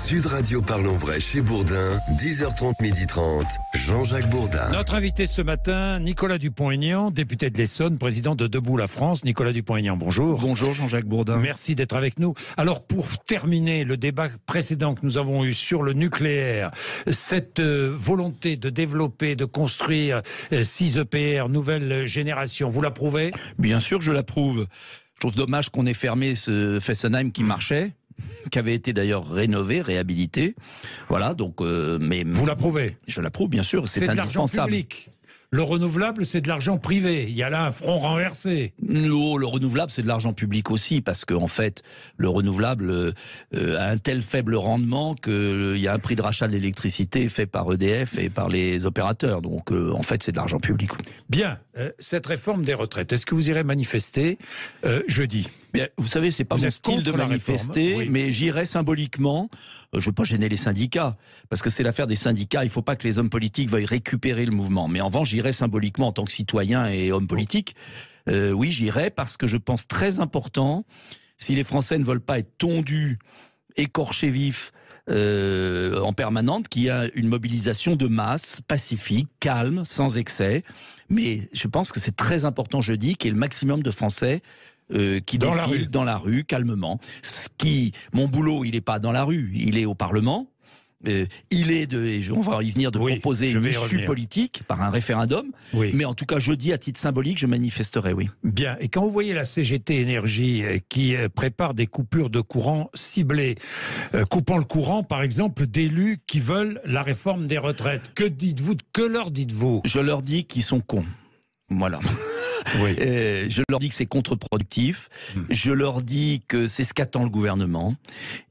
Sud Radio Parlons Vrai chez Bourdin, 10h30, 12h30, Jean-Jacques Bourdin. Notre invité ce matin, Nicolas Dupont-Aignan, député de l'Essonne, président de Debout la France. Nicolas Dupont-Aignan, bonjour. Bonjour Jean-Jacques Bourdin. Merci d'être avec nous. Alors pour terminer le débat précédent que nous avons eu sur le nucléaire, cette volonté de développer, de construire 6 EPR, nouvelle génération, vous l'approuvez ? Bien sûr je l'approuve. Je trouve dommage qu'on ait fermé ce Fessenheim qui marchait, qui avait été d'ailleurs rénové, réhabilité. Voilà, donc... mais vous l'approuvez ? Je l'approuve, bien sûr, c'est de l'argent indispensable. public. Le renouvelable, c'est de l'argent privé. Il y a là un front renversé. Non, le renouvelable, c'est de l'argent public aussi, parce qu'en fait, le renouvelable a un tel faible rendement qu'il y a un prix de rachat de l'électricité fait par EDF et par les opérateurs. Donc, en fait, c'est de l'argent public. Bien, cette réforme des retraites, est-ce que vous irez manifester jeudi ? Bien, vous savez, c'est pas mon style de manifester, oui. Mais j'irai symboliquement. Je ne veux pas gêner les syndicats, parce que c'est l'affaire des syndicats. Il ne faut pas que les hommes politiques veuillent récupérer le mouvement. Mais en revanche, j'irai symboliquement en tant que citoyen et homme politique. Oui, j'irai parce que je pense très important, si les Français ne veulent pas être tondus, écorchés vifs, en permanente, qu'il y a une mobilisation de masse, pacifique, calme, sans excès. Mais je pense que c'est très important jeudi qu'il y ait le maximum de Français qui défilent dans la rue, calmement. Mon boulot, il n'est pas dans la rue, il est au Parlement. Il est on va y venir, proposer une issue politique par un référendum. Oui. Mais en tout cas, jeudi, à titre symbolique, je manifesterai, oui. Bien. Et quand vous voyez la CGT Énergie qui prépare des coupures de courant ciblées, coupant le courant, par exemple, d'élus qui veulent la réforme des retraites, que leur dites-vous ? Je leur dis qu'ils sont cons. Voilà. Oui. Je leur dis que c'est contre-productif, je leur dis que c'est ce qu'attend le gouvernement,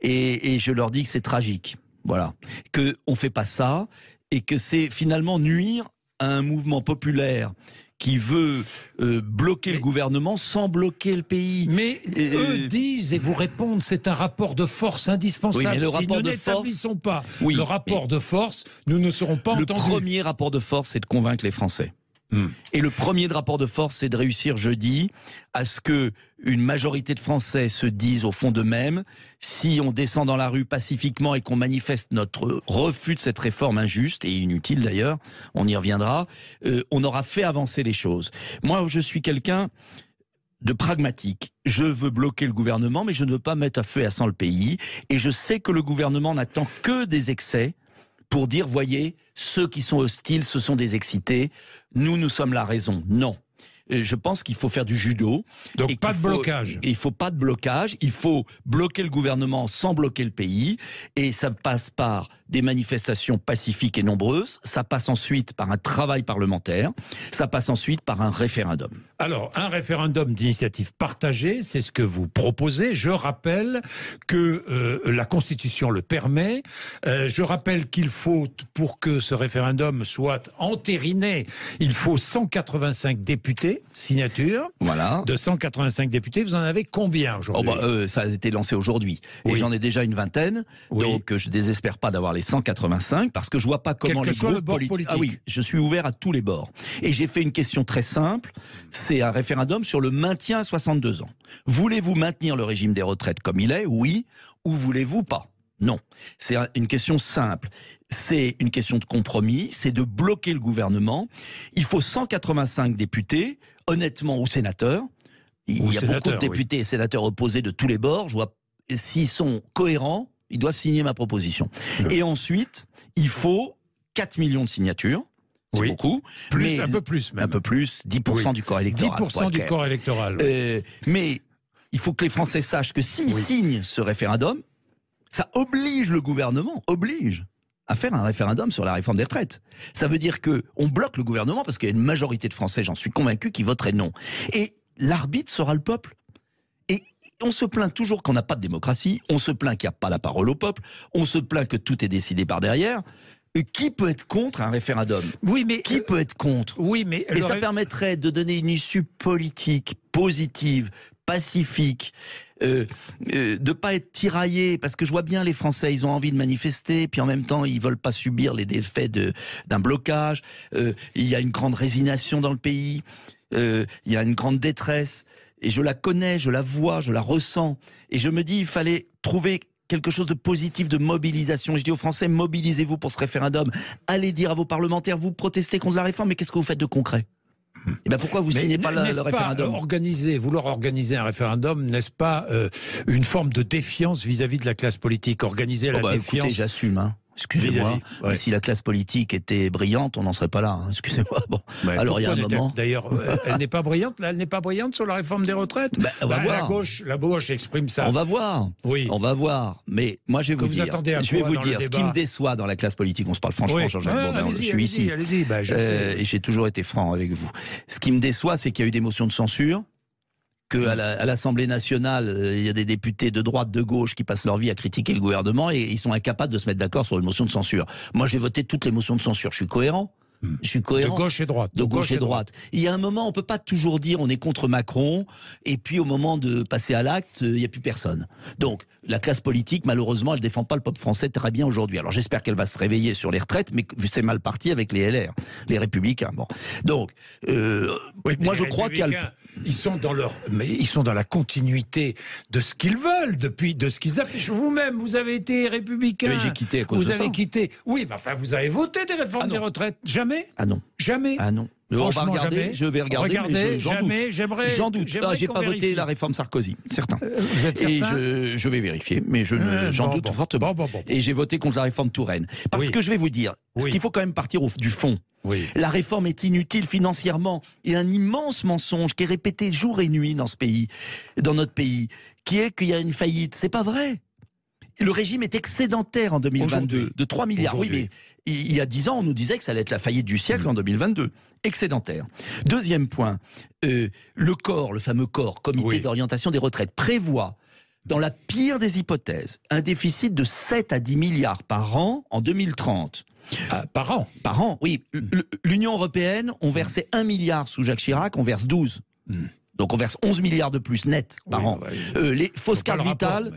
et je leur dis que c'est tragique. Voilà, qu'on ne fait pas ça, et que c'est finalement nuire à un mouvement populaire qui veut bloquer le gouvernement sans bloquer le pays. Mais eux disent et vous répondent, c'est un rapport de force indispensable. Oui, mais le rapport si nous n'établissons pas le rapport de force, nous ne serons pas entendus. Le premier rapport de force, c'est de convaincre les Français. Et le premier rapport de force, c'est de réussir jeudi à ce que une majorité de Français se disent au fond d'eux-mêmes, si on descend dans la rue pacifiquement et qu'on manifeste notre refus de cette réforme injuste, et inutile d'ailleurs, on y reviendra, on aura fait avancer les choses. Moi, je suis quelqu'un de pragmatique. Je veux bloquer le gouvernement, mais je ne veux pas mettre à feu et à sang le pays. Et je sais que le gouvernement n'attend que des excès pour dire, voyez, ceux qui sont hostiles, ce sont des excités. Nous sommes la raison. Non. Je pense qu'il faut faire du judo. Donc pas de blocage. Il ne faut pas de blocage. Il faut bloquer le gouvernement sans bloquer le pays. Et ça passe par des manifestations pacifiques et nombreuses. Ça passe ensuite par un travail parlementaire. Ça passe ensuite par un référendum. Alors, un référendum d'initiative partagée, c'est ce que vous proposez. Je rappelle que la Constitution le permet. Je rappelle qu'il faut, pour que ce référendum soit entériné, il faut 185 députés, signature. Voilà. De 185 députés, vous en avez combien aujourd'hui ? Ça a été lancé aujourd'hui. Oui. Et j'en ai déjà une vingtaine. Oui. Donc, je ne désespère pas d'avoir les 185, parce que je ne vois pas comment les groupes politiques... Ah oui, je suis ouvert à tous les bords. Et j'ai fait une question très simple. C'est un référendum sur le maintien à 62 ans. Voulez-vous maintenir le régime des retraites comme il est ? Oui. Ou voulez-vous pas ? Non. C'est une question simple. C'est une question de compromis. C'est de bloquer le gouvernement. Il faut 185 députés, honnêtement, ou sénateurs. Il y a beaucoup de députés et sénateurs opposés de tous les bords. Je vois, s'ils sont cohérents, ils doivent signer ma proposition. Et ensuite, il faut 4 millions de signatures. C'est beaucoup. Mais un peu plus même. Un peu plus, 10% du corps électoral. 10% du corps électoral. Mais il faut que les Français sachent que s'ils signent ce référendum, ça oblige le gouvernement, à faire un référendum sur la réforme des retraites. Ça veut dire qu'on bloque le gouvernement parce qu'il y a une majorité de Français, j'en suis convaincu, qui voteraient non. Et l'arbitre sera le peuple. Et on se plaint toujours qu'on n'a pas de démocratie, on se plaint qu'il n'y a pas la parole au peuple, on se plaint que tout est décidé par derrière. Qui peut être contre un référendum ? Oui, mais qui peut être contre ? Oui, mais et ça permettrait de donner une issue politique, positive, pacifique, de pas être tiraillé, parce que je vois bien les Français, ils ont envie de manifester, puis en même temps ils veulent pas subir les défaits d'un blocage. Il y a une grande résignation dans le pays, il y a une grande détresse, et je la connais, je la vois, je la ressens, et je me dis il fallait trouver quelque chose de positif, de mobilisation. Et je dis aux Français, mobilisez-vous pour ce référendum. Allez dire à vos parlementaires, vous protestez contre la réforme, mais qu'est-ce que vous faites de concret ? Et ben pourquoi vous signez pas le référendum ? Vouloir organiser un référendum, n'est-ce pas une forme de défiance vis-à-vis de la classe politique ? Organiser la défiance. Écoutez, j'assume, hein. Excusez-moi, ouais. Si la classe politique était brillante, on n'en serait pas là. Hein. Excusez-moi. Bon. Alors il y a un moment. D'ailleurs, elle n'est pas brillante. Là, elle n'est pas brillante sur la réforme des retraites. On va voir. La gauche exprime ça. On va voir. Oui. On va voir. Mais moi, je vais vous dire. Ce qui me déçoit dans la classe politique, on se parle franchement, Jean-Jacques Bourdin. Je suis ici. Allez-y. Et j'ai toujours été franc avec vous. Ce qui me déçoit, c'est qu'il y a eu des motions de censure. Qu'à l'Assemblée nationale, il y a des députés de droite, de gauche qui passent leur vie à critiquer le gouvernement et ils sont incapables de se mettre d'accord sur une motion de censure. Moi, j'ai voté toutes les motions de censure. Je suis cohérent. De gauche et droite. De gauche et droite. Il y a un moment, on ne peut pas toujours dire on est contre Macron, et puis au moment de passer à l'acte, il n'y a plus personne. Donc, la classe politique, malheureusement, elle ne défend pas le peuple français très bien aujourd'hui. Alors j'espère qu'elle va se réveiller sur les retraites, mais c'est mal parti avec les LR, les Républicains. Bon. Donc, moi je crois qu'il y a... Ils sont dans la continuité de ce qu'ils veulent, de ce qu'ils affichent. Vous-même, vous avez été républicain. Mais j'ai quitté à cause de ça. Vous avez quitté. Oui, mais enfin, vous avez voté des réformes des retraites. Jamais. Ah non. Jamais. Ah non. Franchement, on va regarder, jamais. Je vais regarder. Regardez, j'en doute. J'ai pas voté la réforme Sarkozy, certain. Vous êtes certain ? Et je vais vérifier, mais j'en doute fortement. Et j'ai voté contre la réforme Touraine. Parce que je vais vous dire, ce qu'il faut quand même partir du fond. Oui. La réforme est inutile financièrement. Il y a un immense mensonge qui est répété jour et nuit dans ce pays, dans notre pays, qui est qu'il y a une faillite. C'est pas vrai. Le régime est excédentaire en 2022 de 3 milliards. Oui, mais il y a 10 ans, on nous disait que ça allait être la faillite du siècle en 2022. Excédentaire. Deuxième point, le corps, le fameux corps, comité d'orientation des retraites, prévoit, dans la pire des hypothèses, un déficit de 7 à 10 milliards par an en 2030. Par an ? Par an, oui. L'Union européenne, on versait 1 milliard sous Jacques Chirac, on verse 12. Donc on verse 11 milliards de plus net par an. Les fausses cartes vitales,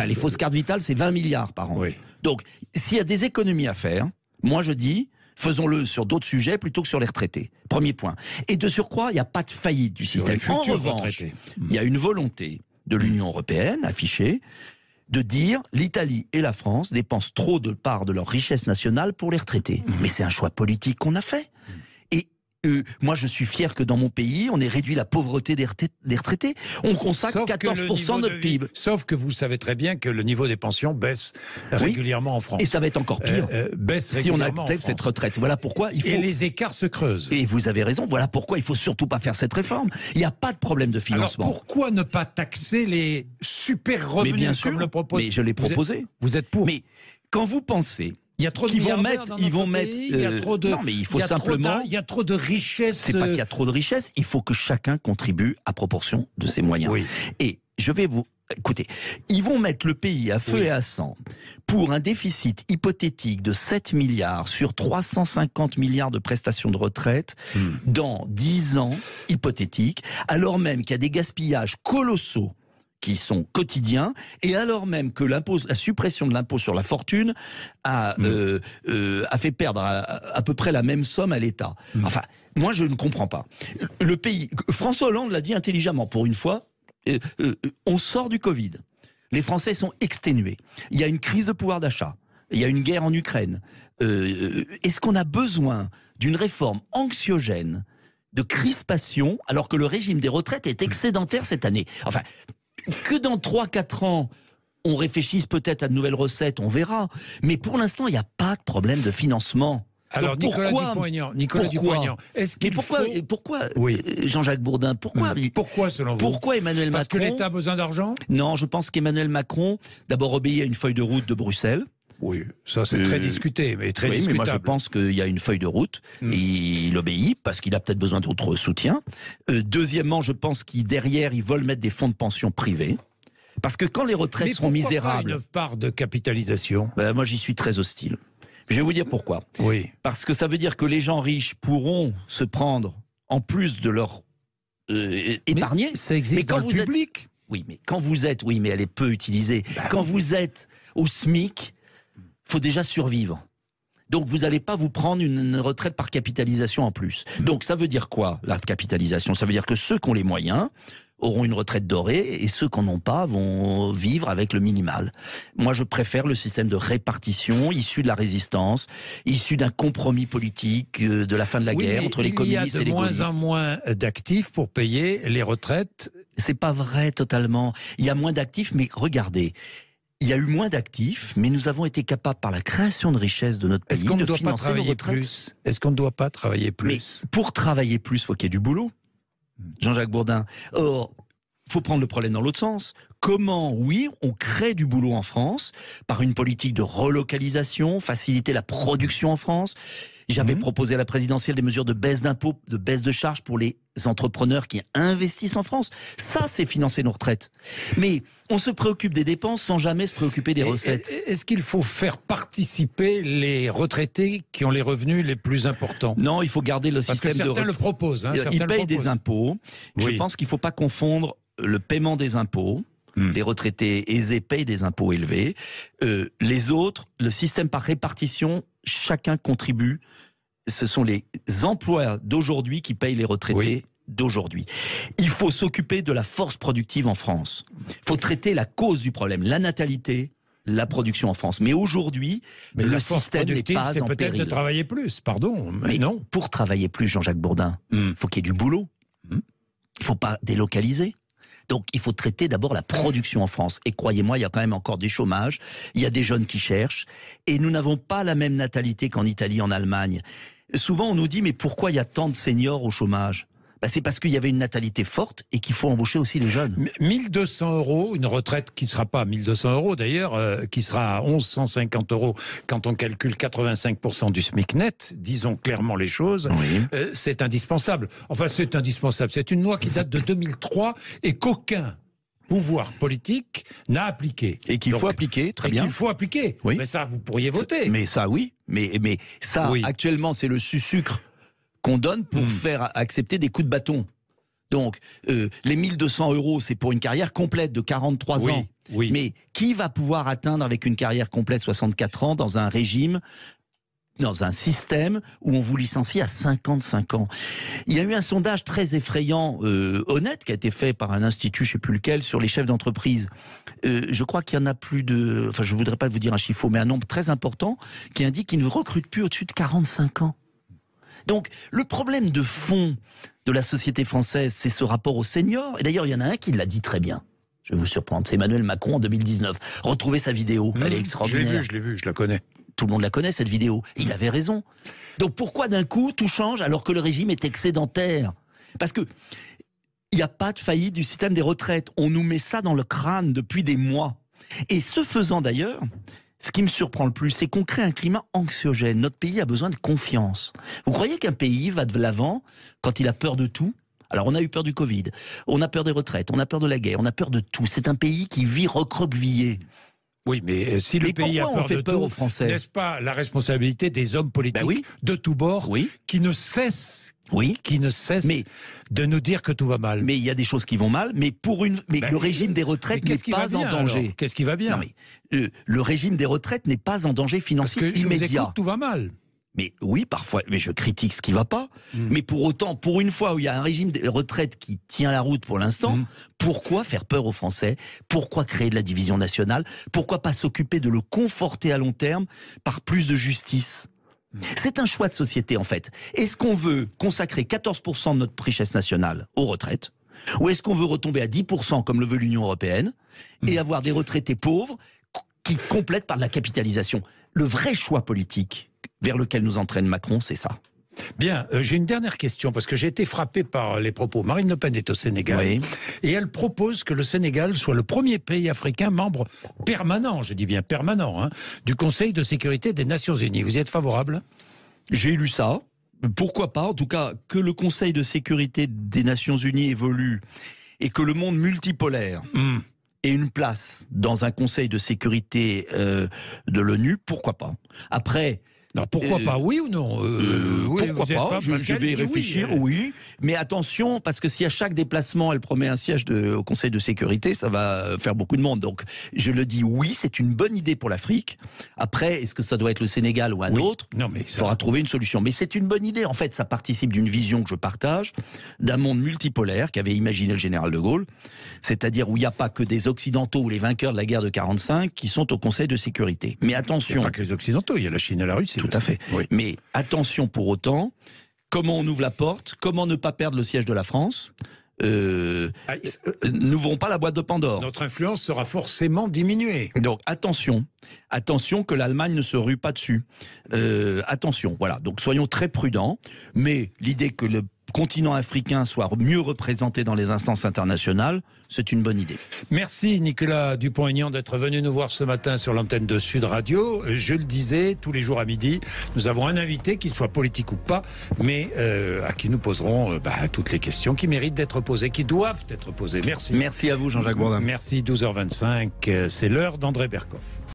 les fausses cartes vitales, c'est 20 milliards par an. Oui. Donc s'il y a des économies à faire, moi je dis, faisons-le sur d'autres sujets plutôt que sur les retraités. Premier point. Et de surcroît, il n'y a pas de faillite du système. En revanche, il y a une volonté de l'Union européenne affichée de dire l'Italie et la France dépensent trop de part de leur richesse nationale pour les retraités. Mais c'est un choix politique qu'on a fait. Moi, je suis fier que dans mon pays, on ait réduit la pauvreté des retraités. On consacre 14% de notre PIB. Sauf que vous savez très bien que le niveau des pensions baisse régulièrement en France. Et ça va être encore pire. Baisse si on accepte cette retraite. Voilà pourquoi il faut... Et les écarts se creusent. Et vous avez raison. Voilà pourquoi il faut surtout pas faire cette réforme. Il n'y a pas de problème de financement. Alors pourquoi ne pas taxer les super revenus, mais bien sûr, comme le propose... Mais je l'ai proposé. Vous êtes pour. Mais quand vous pensez... Il y a trop de il y a trop de... Non, mais il faut simplement... Il y a trop de richesses. C'est pas qu'il y a trop de richesses, il faut que chacun contribue à proportion de ses moyens. Oui. Et je vais vous... Écoutez, ils vont mettre le pays à feu et à sang pour un déficit hypothétique de 7 milliards sur 350 milliards de prestations de retraite dans 10 ans hypothétiques, alors même qu'il y a des gaspillages colossaux qui sont quotidiens, et alors même que la suppression de l'impôt sur la fortune a fait perdre à peu près la même somme à l'État. Enfin, moi je ne comprends pas. Le pays, François Hollande l'a dit intelligemment, pour une fois, on sort du Covid. Les Français sont exténués. Il y a une crise de pouvoir d'achat. Il y a une guerre en Ukraine. Est-ce qu'on a besoin d'une réforme anxiogène, de crispation, alors que le régime des retraites est excédentaire cette année ? Enfin, que dans 3-4 ans, on réfléchisse peut-être à de nouvelles recettes, on verra. Mais pour l'instant, il n'y a pas de problème de financement. Alors, Nicolas Dupont-Aignan, est-ce qu'il pourquoi Jean-Jacques Bourdin, pourquoi selon vous? Pourquoi Emmanuel Macron? Parce que l'État a besoin d'argent? Non, je pense qu'Emmanuel Macron, d'abord, obéit à une feuille de route de Bruxelles. Oui, ça c'est très discuté, mais très discutable. Mais moi je pense qu'il y a une feuille de route, et il obéit parce qu'il a peut-être besoin d'autres soutiens. Deuxièmement, je pense qu'ils derrière, ils veulent mettre des fonds de pension privés. Parce que quand les retraites seront misérables... Pas une part de capitalisation? Moi j'y suis très hostile. Je vais vous dire pourquoi. Oui. Parce que ça veut dire que les gens riches pourront se prendre, en plus de leur épargner... Mais ça existe dans le public. Oui, mais quand vous êtes... Oui, mais elle est peu utilisée. Quand vous êtes au SMIC... faut déjà survivre. Donc vous n'allez pas vous prendre une retraite par capitalisation en plus. Donc ça veut dire quoi, la capitalisation? Ça veut dire que ceux qui ont les moyens auront une retraite dorée et ceux qui n'en ont pas vont vivre avec le minimal. Moi, je préfère le système de répartition issu de la résistance, issu d'un compromis politique de la fin de la guerre entre les communistes et les gaullistes. Il y a de moins en moins d'actifs pour payer les retraites. C'est pas vrai totalement. Il y a moins d'actifs, mais regardez. Il y a eu moins d'actifs, mais nous avons été capables, par la création de richesses de notre pays, Est-ce qu'on ne de doit pas financer nos travailler retraites. plus? Est-ce qu'on ne doit pas travailler plus? Mais pour travailler plus, il faut qu'il y ait du boulot. Jean-Jacques Bourdin. Or, il faut prendre le problème dans l'autre sens. Comment, oui, on crée du boulot en France par une politique de relocalisation, faciliter la production en France. J'avais proposé à la présidentielle des mesures de baisse d'impôts, de baisse de charges pour les entrepreneurs qui investissent en France. Ça, c'est financer nos retraites. Mais on se préoccupe des dépenses sans jamais se préoccuper des recettes. Est-ce qu'il faut faire participer les retraités qui ont les revenus les plus importants? Non, il faut garder le Parce système que certains de... le proposent. Ils payent des impôts. Oui. Je pense qu'il ne faut pas confondre le paiement des impôts. Les retraités aisés payent des impôts élevés. Les autres, le système par répartition, chacun contribue. Ce sont les emplois d'aujourd'hui qui payent les retraités d'aujourd'hui. Il faut s'occuper de la force productive en France. Il faut traiter la cause du problème, la natalité, la production en France. Mais aujourd'hui, le système n'est pas en peut-être péril. de travailler plus, pardon, mais non. Pour travailler plus, Jean-Jacques Bourdin, il faut qu'il y ait du boulot. Il ne faut pas délocaliser. Donc, il faut traiter d'abord la production en France. Et croyez-moi, il y a quand même encore des chômages, il y a des jeunes qui cherchent, et nous n'avons pas la même natalité qu'en Italie, en Allemagne. Souvent, on nous dit, mais pourquoi il y a tant de seniors au chômage ? C'est parce qu'il y avait une natalité forte et qu'il faut embaucher aussi les jeunes. 1200 €, une retraite qui ne sera pas 1200 € d'ailleurs, qui sera à 1150 € quand on calcule 85% du SMIC net, disons clairement les choses, c'est indispensable. Enfin, c'est indispensable. C'est une loi qui date de 2003 et qu'aucun pouvoir politique n'a appliqué. Et qu'il faut appliquer, très bien. Et qu'il faut appliquer. Oui. Mais ça, vous pourriez voter. Mais ça, oui. Mais ça, actuellement, c'est le sucre qu'on donne pour faire accepter des coups de bâton. Donc, les 1200 €, c'est pour une carrière complète de 43 ans. Oui. Mais qui va pouvoir atteindre avec une carrière complète 64 ans dans un régime, dans un système où on vous licencie à 55 ans? Il y a eu un sondage très effrayant, honnête, qui a été fait par un institut, je ne sais plus lequel, sur les chefs d'entreprise. Je crois qu'il y en a plus de... Enfin, je ne voudrais pas vous dire un chiffre, mais un nombre très important, qui indique qu'ils ne recrutent plus au-dessus de 45 ans. Donc, le problème de fond de la société française, c'est ce rapport aux seniors. Et d'ailleurs, il y en a un qui l'a dit très bien. Je vais vous surprendre. C'est Emmanuel Macron en 2019. Retrouvez sa vidéo. Elle est extraordinaire. Je l'ai vue, je la connais. Tout le monde la connaît, cette vidéo. Et il avait raison. Donc, pourquoi d'un coup, tout change alors que le régime est excédentaire? Parce que il n'y a pas de faillite du système des retraites. On nous met ça dans le crâne depuis des mois. Et ce faisant d'ailleurs... Ce qui me surprend le plus, c'est qu'on crée un climat anxiogène. Notre pays a besoin de confiance. Vous croyez qu'un pays va de l'avant quand il a peur de tout? Alors, on a eu peur du Covid, on a peur des retraites, on a peur de la guerre, on a peur de tout. C'est un pays qui vit recroquevillé. Oui, mais si le pays a peur de tout, aux Français? N'est-ce pas la responsabilité des hommes politiques de tous bords qui ne cessent de nous dire que tout va mal? Mais il y a des choses qui vont mal, mais le régime des retraites n'est pas en danger. Qu'est-ce qui va bien? Non, mais, le régime des retraites n'est pas en danger financier immédiat. Je vous écoute, tout va mal. Mais oui, parfois, mais je critique ce qui ne va pas. Mais pour autant, pour une fois où il y a un régime de retraite qui tient la route pour l'instant, pourquoi faire peur aux Français? Pourquoi créer de la division nationale? Pourquoi pas s'occuper de le conforter à long terme par plus de justice? C'est un choix de société, en fait. Est-ce qu'on veut consacrer 14% de notre richesse nationale aux retraites? Ou est-ce qu'on veut retomber à 10% comme le veut l'Union européenne et avoir des retraités pauvres qui complètent par de la capitalisation? Le vrai choix politique vers lequel nous entraîne Macron, c'est ça. Bien, j'ai une dernière question, parce que j'ai été frappé par les propos. Marine Le Pen est au Sénégal, et elle propose que le Sénégal soit le premier pays africain membre permanent, je dis bien permanent, du Conseil de sécurité des Nations Unies. Vous y êtes favorable? J'ai lu ça. Pourquoi pas? En tout cas, que le Conseil de sécurité des Nations Unies évolue et que le monde multipolaire ait une place dans un Conseil de sécurité de l'ONU, pourquoi pas? Après, Non, pourquoi pas, oui ou non oui, Pourquoi vous êtes pas, femme, je Pascal vais y dit réfléchir, oui. Mais attention, parce que si à chaque déplacement, elle promet un siège au Conseil de sécurité, ça va faire beaucoup de monde. Donc, je le dis, oui, c'est une bonne idée pour l'Afrique. Après, est-ce que ça doit être le Sénégal ou un autre? Non, mais Il faudra trouver une solution. Mais c'est une bonne idée. En fait, ça participe d'une vision que je partage, d'un monde multipolaire qu'avait imaginé le général de Gaulle. C'est-à-dire où il n'y a pas que des Occidentaux ou les vainqueurs de la guerre de 45 qui sont au Conseil de sécurité. Mais il n'y attention. a pas que les Occidentaux, il y a la Chine et la Russie. Tout à fait. Oui. Mais attention pour autant, comment on ouvre la porte, comment ne pas perdre le siège de la France, n'ouvrons pas la boîte de Pandore. Notre influence sera forcément diminuée. Donc attention que l'Allemagne ne se rue pas dessus. Attention, voilà. Donc soyons très prudents. Mais l'idée que le continent africain soit mieux représenté dans les instances internationales, c'est une bonne idée. Merci Nicolas Dupont-Aignan d'être venu nous voir ce matin sur l'antenne de Sud Radio. Je le disais, tous les jours à midi, nous avons un invité, qu'il soit politique ou pas, mais à qui nous poserons toutes les questions qui méritent d'être posées, qui doivent être posées. Merci. Merci à vous Jean-Jacques Bourdin. Merci, 12h25, c'est l'heure d'André Berkoff.